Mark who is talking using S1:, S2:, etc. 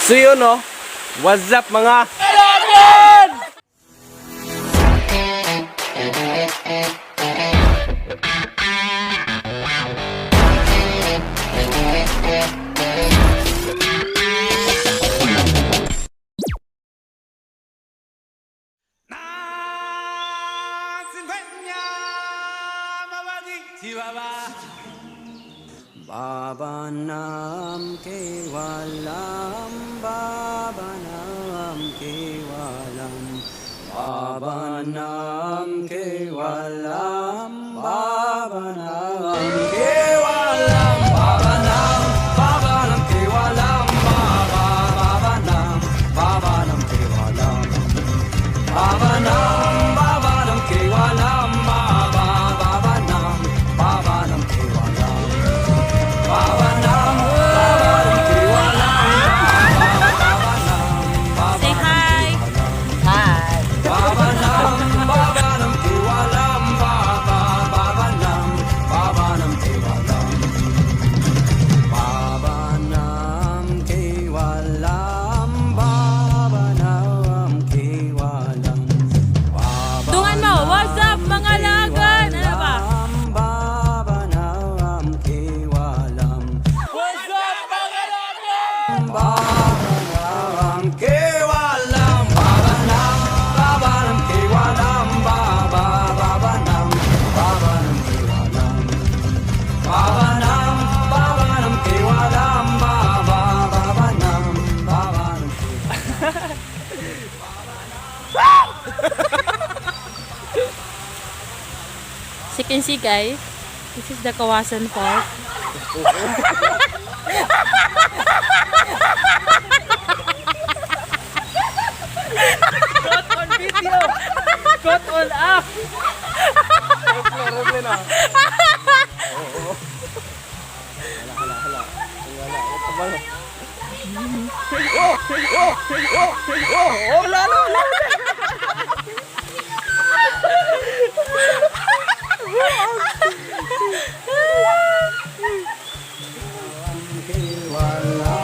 S1: So yun no, what's up mga
S2: Baba Nam Kevalam, Baba Nam Kevalam, Baba Nam Kevalam, Baba Nam Kevalam, Baba Nam, Baba Nam Kevalam, Baba Nam, Baba Nam Kevalam, Baba Nam, Baba Nam Kevalam, Baba Nam, Baba Nam Kevalam.
S3: Say hi. Hi. Tungan mo, what's up mga lagan? Ano ba?
S2: Babanam Kevalam, Babanam, Babanam Kevalam, Babanam, Babanam Kevalam, Babanam, Babanam Kevalam, Babanam, Babanam.
S3: As you can see guys, this is the Kawasan Park.
S1: Cut on video! Cut on up!
S2: Kevalam.